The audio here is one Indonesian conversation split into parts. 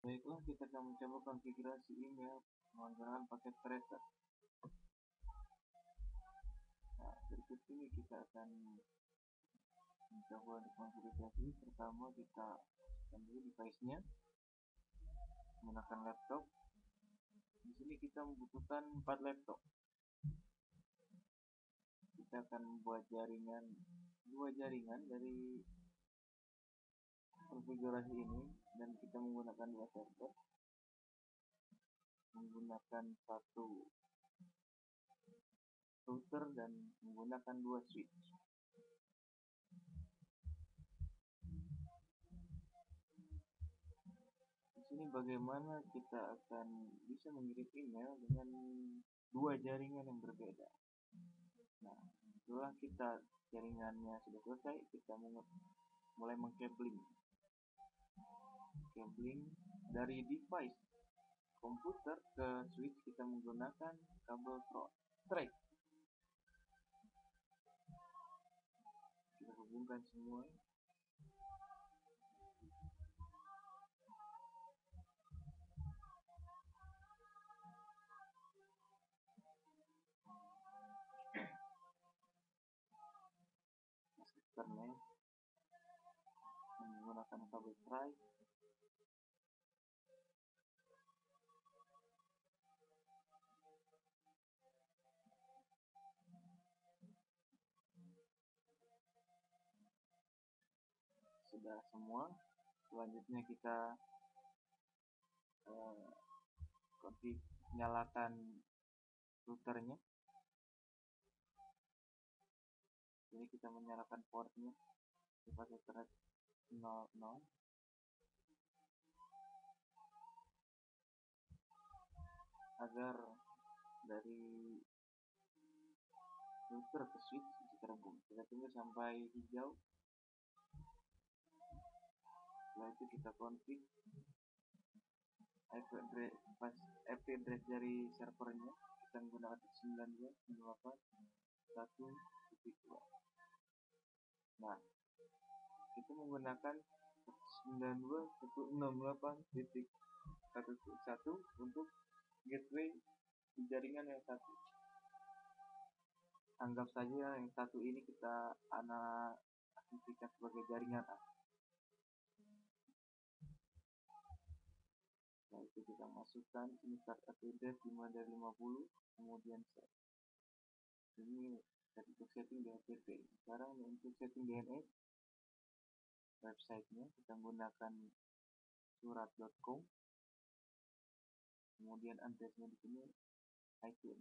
Baiklah, kita akan mencoba konfigurasi email menggunakan paket tracker. Nah, berikut ini kita akan mencoba untuk konfigurasi. Pertama, kita ambil device-nya menggunakan laptop. Di sini kita membutuhkan 4 laptop. Kita akan membuat dua jaringan dari konfigurasi ini, dan kita menggunakan 2 server, menggunakan 1 router, dan menggunakan 2 switch. Di sini bagaimana kita akan bisa mengirim email dengan 2 jaringan yang berbeda. Nah, setelah jaringannya sudah selesai, kita mulai mengkabling dari device komputer ke switch. Kita menggunakan kabel straight. Kita hubungkan semua. Karena menggunakan kabel straight. Sudah semua. Selanjutnya kita nyalakan routernya. Jadi kita menyalakan portnya pakai thread 00 agar dari router ke switch bisa terhubung. Kita tunggu sampai hijau. Setelah itu kita config IP address dari servernya. Kita menggunakan 92.168.1.2. Nah, kita menggunakan 92.168.1.1 untuk gateway di jaringan yang satu. Anggap saja yang satu ini kita aktifkan sebagai jaringan A. Nah, itu kita masukkan ini start address 5 dari 50, kemudian set. Ini untuk setting DHCP. Sekarang untuk setting DNS websitenya kita menggunakan surat.com. Kemudian addressnya di sini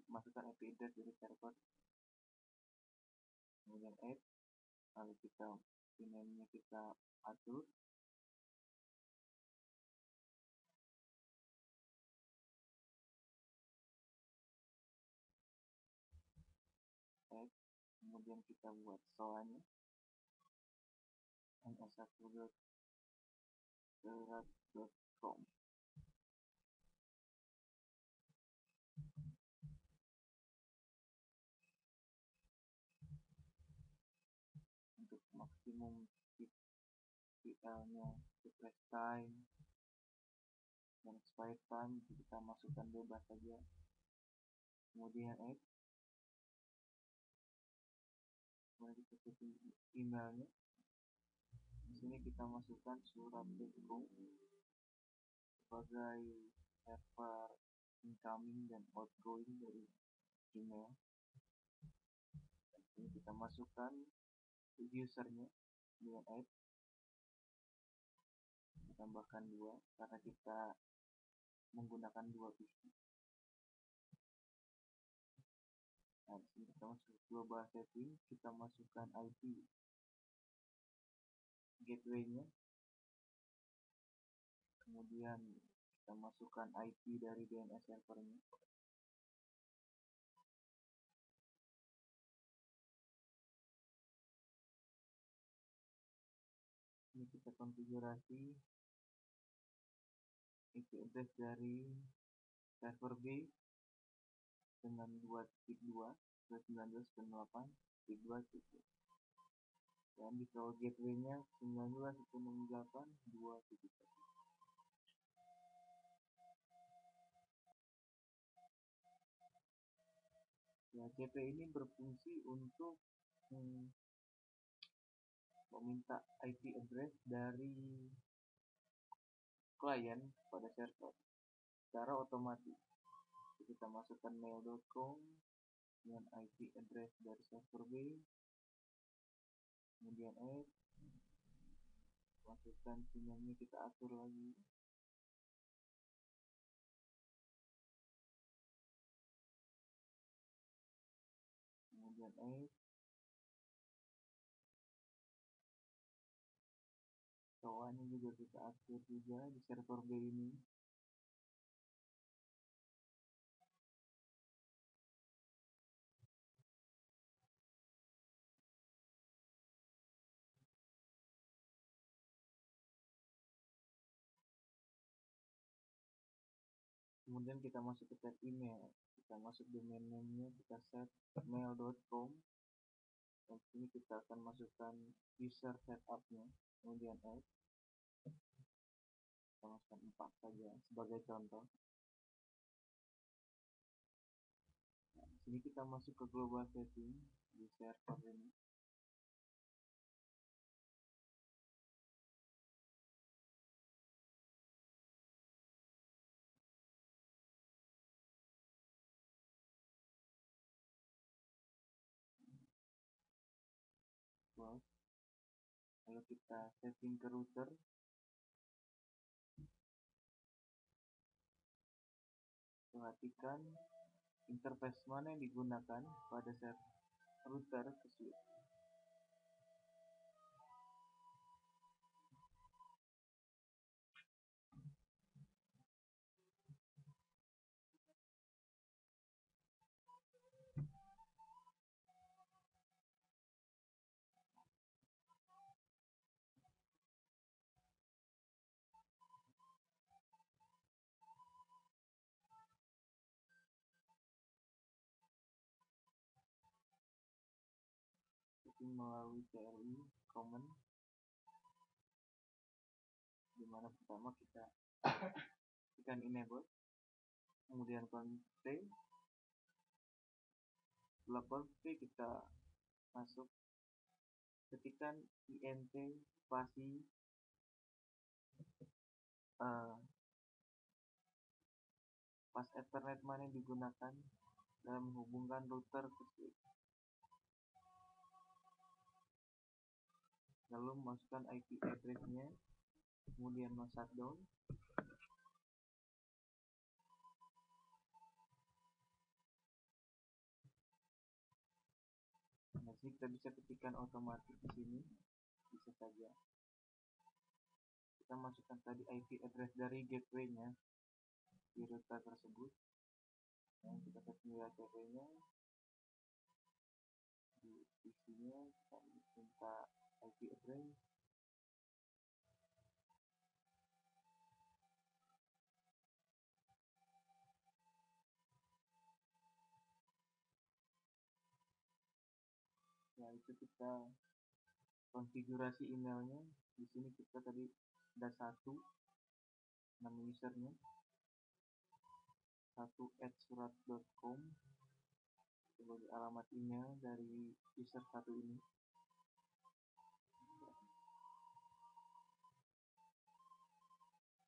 masukkan IP address dari server. Kemudian add, lalu kita emailnya kita atur. Add, kemudian kita buat SOA-nya ns1.surat.com. Untuk maksimum VL-nya, refresh time dan expired time kita masukkan bebas saja. Kemudian add, kemudian kita setting emailnya. Di sini kita masukkan surat.com sebagai server incoming dan outgoing dari email. Ini kita masukkan usernya dengan add, tambahkan 2 karena kita menggunakan 2 PC. Nah, di sini kita masuk global setting, kita masukkan IP gateway-nya, kemudian kita masukkan IP dari DNS servernya. Ini kita konfigurasi IP address dari server B dengan 2.2 ke 19.8.2.2, dan di gateway-nya 92.168.2.1. Ya, CP ini berfungsi untuk meminta IP address dari klien pada server secara otomatis. Kita masukkan mail.com dengan IP address dari server B, kemudian add, masukkan sinyalnya, kita atur lagi, kemudian add, cowoknya juga kita atur juga di server B ini. Kemudian kita masuk ke tab email, kita masuk domain name-nya, kita set mail.com. Dan sini kita akan masukkan user setup-nya, kemudian add, kita masukkan 4 saja sebagai contoh. Nah, sini kita masuk ke global setting di server ini. Lalu kita setting ke router, perhatikan interface mana yang digunakan pada set router ke switch. Setting melalui CLI command, dimana pertama kita tekan enable, kemudian config. Setelah config kita masuk, ketikkan int spasi pas Ethernet mana yang digunakan dalam menghubungkan router ke switch. Lalu masukkan IP address-nya, kemudian shutdown. Nah, sini kita bisa ketikkan otomatis di sini, bisa saja. Kita masukkan tadi IP address dari gateway-nya di router tersebut. Nah, kita setting gateway-nya, di isinya kita minta IP address. Ya, itu kita konfigurasi emailnya. Di sini kita tadi ada 1 nama usernya, 1@surat.com sebagai alamat email dari user 1 ini.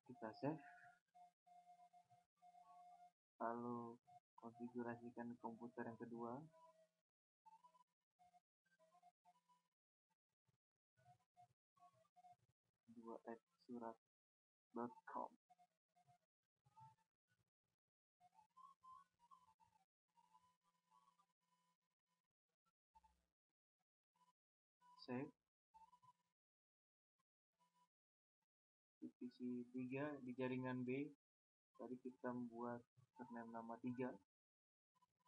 Kita save, lalu konfigurasikan komputer yang kedua. surat.com. Save. Divisi 3 di jaringan B. Tadi kita membuat username nama 3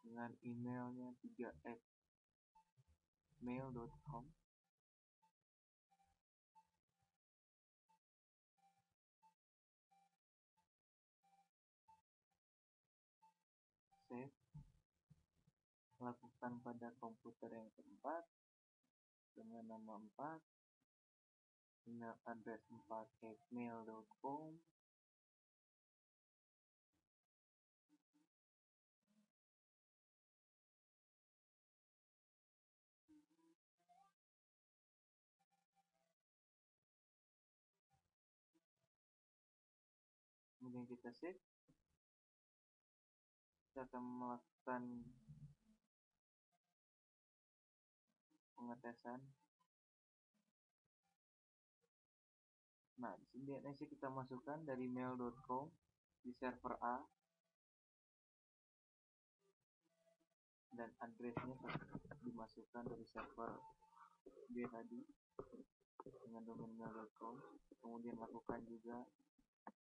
dengan emailnya 3@mail.com. Save. Lakukan pada komputer yang keempat dengan nama 4, email address 4@mail.com. ini kita save, kita akan melakukan pengetesan. Nah, di sini DNS kita masukkan dari mail.com di server A, dan addressnya dimasukkan dari server B tadi dengan domain mail.com. Kemudian lakukan juga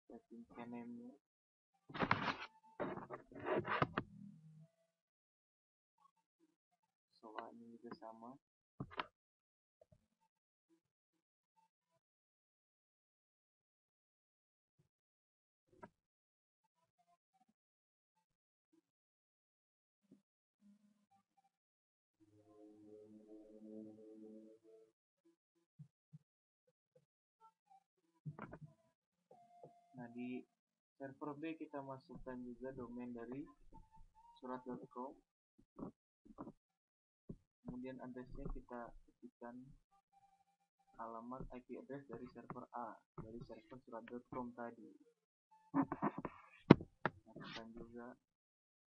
setting name-nya. Soal ini juga sama. Nah, di server B kita masukkan juga domain dari surat.com. Kemudian addressnya kita ketikkan alamat IP address dari server A, dari server surat.com tadi. Masukkan juga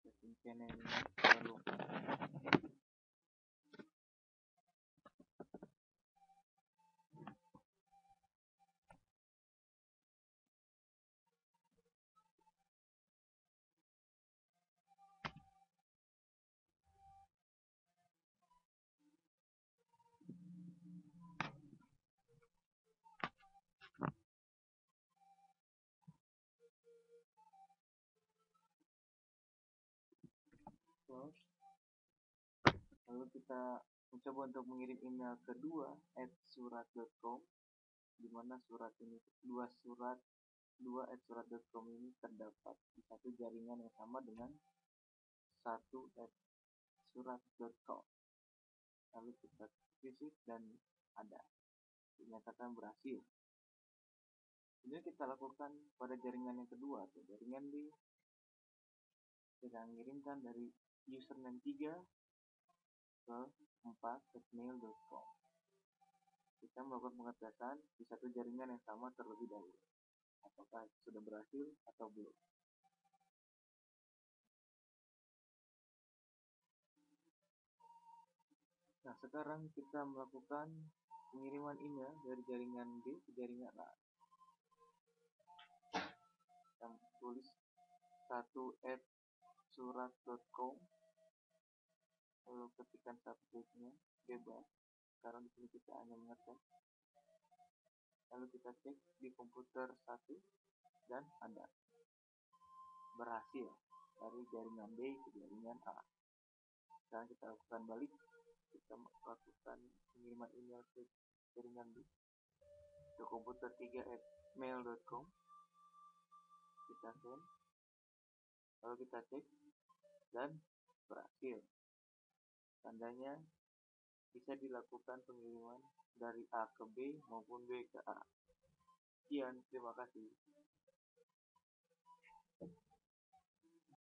setting channel ini, jangan lupa. Close. Lalu kita mencoba untuk mengirim email kedua @surat.com, di mana surat ini dua @surat.com ini terdapat di satu jaringan yang sama dengan satu @surat.com. Lalu kita visit dan ada, dinyatakan berhasil. Kemudian kita lakukan pada jaringan yang kedua, atau jaringan B. Kita mengirimkan dari username 3 ke 4@mail.com. Kita melakukan pengetesan di satu jaringan yang sama terlebih dahulu, apakah sudah berhasil atau belum. Nah, sekarang kita melakukan pengiriman email dari jaringan B ke jaringan A. Kita tulis 1@surat.com, lalu ketikkan subjeknya bebas. Sekarang di sini kita hanya mengetik. Lalu kita cek di komputer 1 dan ada, berhasil dari jaringan B ke jaringan A. Sekarang kita lakukan balik, kita melakukan pengiriman email ke jaringan B, ke komputer 3@mail.com. Kita send, lalu kita cek dan berhasil. Tandanya bisa dilakukan pengiriman dari A ke B maupun B ke A. Sekian, terima kasih.